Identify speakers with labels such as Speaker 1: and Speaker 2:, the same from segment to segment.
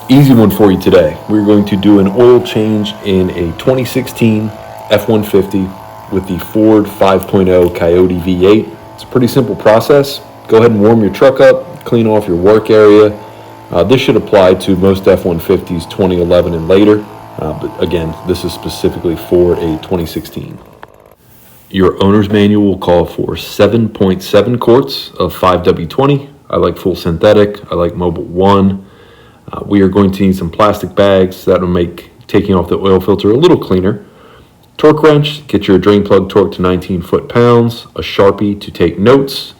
Speaker 1: Easy one for you today. We're going to do an oil change in a 2016 F-150 with the Ford 5.0 Coyote V8. It's a pretty simple process. Go ahead and warm your truck up, clean off your work area. This should apply to most F-150s 2011 and later, but again, this is specifically for a 2016. Your owner's manual will call for 7.7 quarts of 5W20. I like full synthetic. I like Mobile 1. We are going to need some plastic bags that will make taking off the oil filter a little cleaner. Torque wrench, get your drain plug torqued to 19 foot-pounds. A Sharpie to take notes.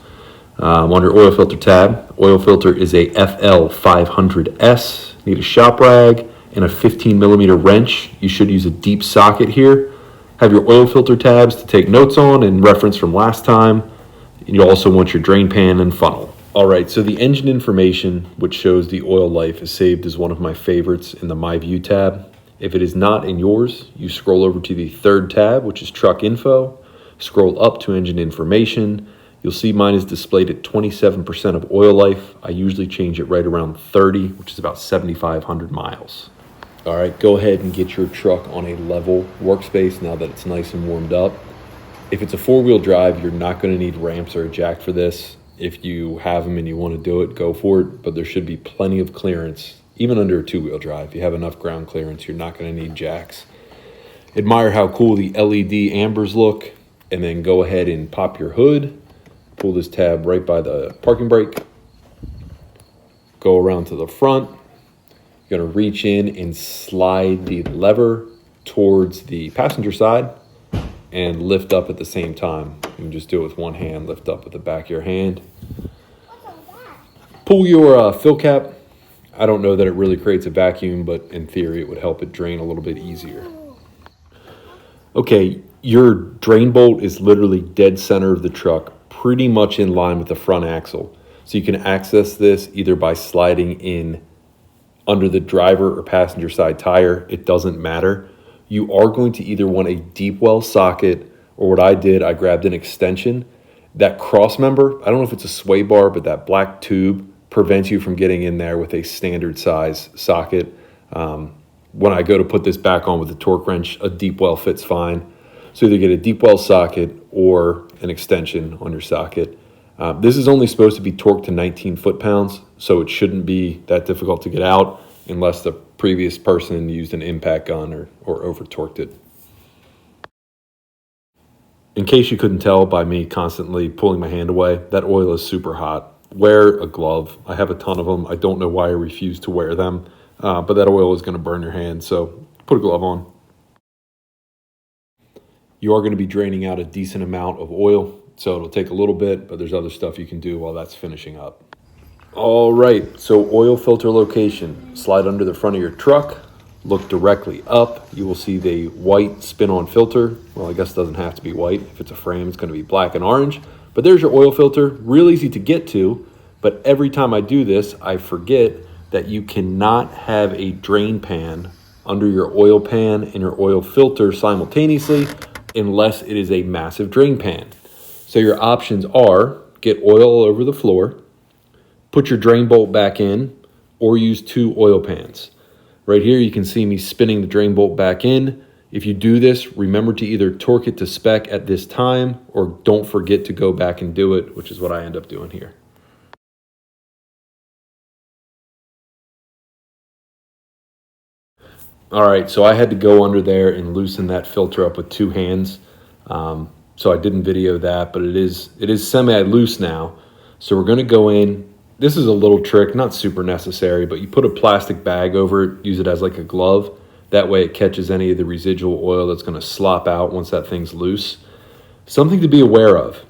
Speaker 1: On your oil filter tab, oil filter is a FL-500s. Need a shop rag and a 15 millimeter wrench. You should use a deep socket here. Have your oil filter tabs to take notes on and reference from last time. And you also want your drain pan and funnel. All right, so the engine information, which shows the oil life, is saved as one of my favorites in the My View tab. If it is not in yours, you scroll over to the third tab, which is Truck Info. Scroll up to Engine Information. You'll see mine is displayed at 27% of oil life. I usually change it right around 30, which is about 7,500 miles. All right, go ahead and get your truck on a level workspace now that it's nice and warmed up. If it's a four-wheel drive, you're not going to need ramps or a jack for this. If you have them and you want to do it, go for it, but there should be plenty of clearance, even under a two-wheel drive. If you have enough ground clearance, you're not going to need jacks. Admire how cool the LED ambers look, and then go ahead and pop your hood, pull this tab right by the parking brake, go around to the front. You're going to reach in and slide the lever towards the passenger side and lift up at the same time. You can just do it with one hand, lift up with the back of your hand. Pull your fill cap. I don't know that it really creates a vacuum, but in theory it would help it drain a little bit easier. Okay, your drain bolt is literally dead center of the truck, pretty much in line with the front axle. So you can access this either by sliding in under the driver or passenger side tire. It doesn't matter. You are going to either want a deep well socket, or what I did, I grabbed an extension. That cross member, I don't know if it's a sway bar, but that black tube prevents you from getting in there with a standard size socket. When I go to put this back on with the torque wrench, a deep well fits fine. So either get a deep well socket or an extension on your socket. This is only supposed to be torqued to 19 foot-pounds, so it shouldn't be that difficult to get out unless the previous person used an impact gun or over-torqued it. In case you couldn't tell by me constantly pulling my hand away, that oil is super hot. Wear a glove. I have a ton of them. I don't know why I refuse to wear them, but that oil is going to burn your hand, so put a glove on. You are going to be draining out a decent amount of oil, so it'll take a little bit, but there's other stuff you can do while that's finishing up. All right, so oil filter location. Slide under the front of your truck, look directly up. You will see the white spin-on filter. Well, I guess it doesn't have to be white. If it's a frame, it's going to be black and orange. But there's your oil filter, real easy to get to. But every time I do this, I forget that you cannot have a drain pan under your oil pan and your oil filter simultaneously unless it is a massive drain pan. So your options are get oil all over the floor, put your drain bolt back in, or use two oil pans. Right here, you can see me spinning the drain bolt back in. If you do this, remember to either torque it to spec at this time or don't forget to go back and do it, which is what I end up doing here. All right, so I had to go under there and loosen that filter up with two hands. So I didn't video that, but it is semi-loose now. So we're gonna go in. This is a little trick, not super necessary, but you put a plastic bag over it, use it as like a glove. That way it catches any of the residual oil that's gonna slop out once that thing's loose. Something to be aware of,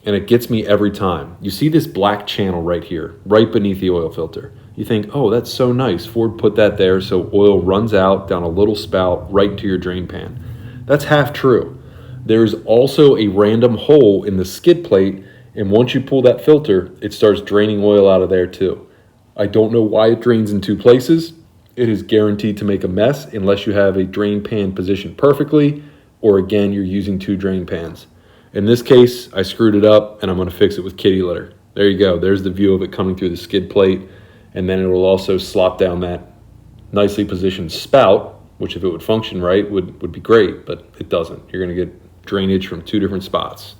Speaker 1: and it gets me every time. You see this black channel right here, right beneath the oil filter. You think, oh, that's so nice. Ford put that there so oil runs out down a little spout right to your drain pan. That's half true. There's also a random hole in the skid plate, and once you pull that filter, it starts draining oil out of there too. I don't know why it drains in two places. It is guaranteed to make a mess unless you have a drain pan positioned perfectly, or again, you're using two drain pans. In this case, I screwed it up and I'm gonna fix it with kitty litter. There you go, there's the view of it coming through the skid plate, and then it will also slop down that nicely positioned spout, which if it would function right would be great, but it doesn't. You're going to get drainage from two different spots.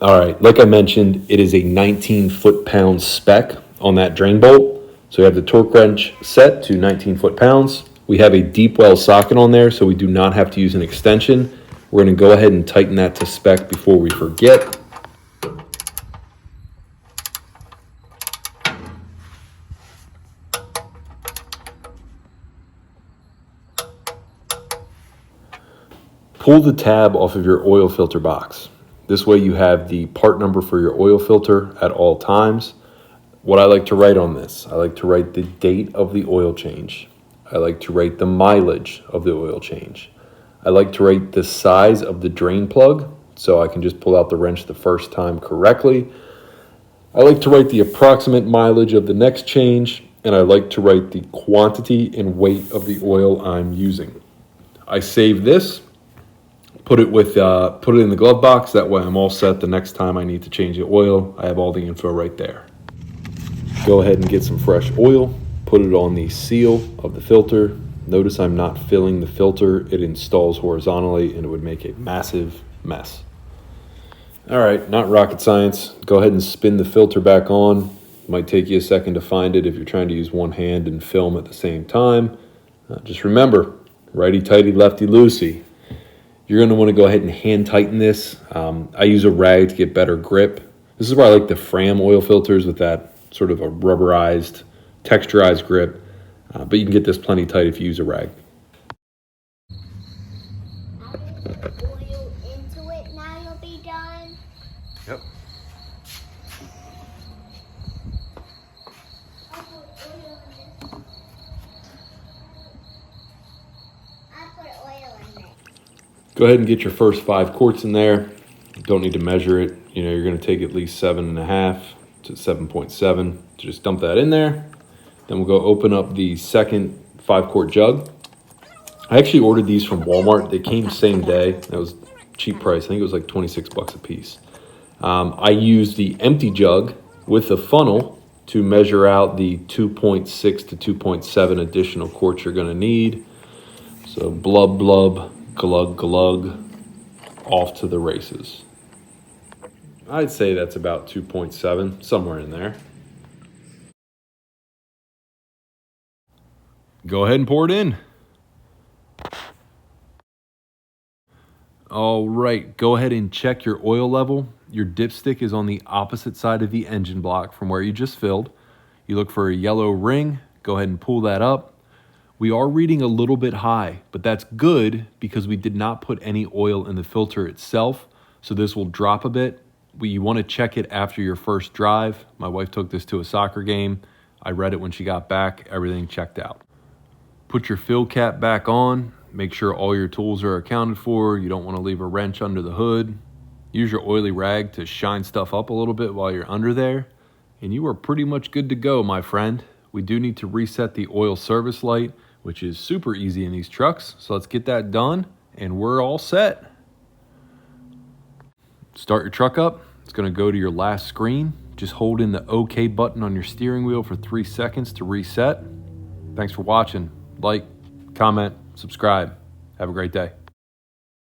Speaker 1: All right, like I mentioned, it is a 19 foot-pound spec on that drain bolt. So we have the torque wrench set to 19 foot-pounds. We have a deep well socket on there, so we do not have to use an extension. We're going to go ahead and tighten that to spec before we forget. Pull the tab off of your oil filter box. This way you have the part number for your oil filter at all times. What I like to write on this, I like to write the date of the oil change. I like to write the mileage of the oil change. I like to write the size of the drain plug so I can just pull out the wrench the first time correctly. I like to write the approximate mileage of the next change, and I like to write the quantity and weight of the oil I'm using. I save this, put it in the glove box. That way I'm all set the next time I need to change the oil. I have all the info right there. Go ahead and get some fresh oil, put it on the seal of the filter. Notice I'm not filling the filter. It installs horizontally and it would make a massive mess. All right, not rocket science. Go ahead and spin the filter back on. It might take you a second to find it if you're trying to use one hand and film at the same time. Just remember, righty-tighty, lefty-loosey. You're going to want to go ahead and hand tighten this. I use a rag to get better grip. This is why I like the Fram oil filters with that sort of a rubberized, texturized grip. But you can get this plenty tight if you use a rag.
Speaker 2: Oil into it, now you'll be done.
Speaker 1: Yep.
Speaker 2: I put oil in this. I put oil in it.
Speaker 1: Go ahead and get your first 5 quarts in there. Don't need to measure it. You know, you're going to take at least 7.5 to 7.7. Just dump that in there. Then we'll go open up the second 5-quart jug. I actually ordered these from Walmart. They came same day. That was cheap price. I think it was like 26 bucks a piece. I used the empty jug with the funnel to measure out the 2.6 to 2.7 additional quarts you're going to need. So blub, blub, glug, glug, off to the races. I'd say that's about 2.7, somewhere in there. Go ahead and pour it in. All right, go ahead and check your oil level. Your dipstick is on the opposite side of the engine block from where you just filled. You look for a yellow ring, go ahead and pull that up. We are reading a little bit high, but that's good because we did not put any oil in the filter itself, so this will drop a bit. You want to check it after your first drive. My wife took this to a soccer game. I read it when she got back, everything checked out. Put your fill cap back on. Make sure all your tools are accounted for. You don't want to leave a wrench under the hood. Use your oily rag to shine stuff up a little bit while you're under there. And you are pretty much good to go, my friend. We do need to reset the oil service light, which is super easy in these trucks. So let's get that done and we're all set. Start your truck up. It's going to go to your last screen. Just hold in the OK button on your steering wheel for 3 seconds to reset. Thanks for watching. Like, comment, subscribe. Have a great day.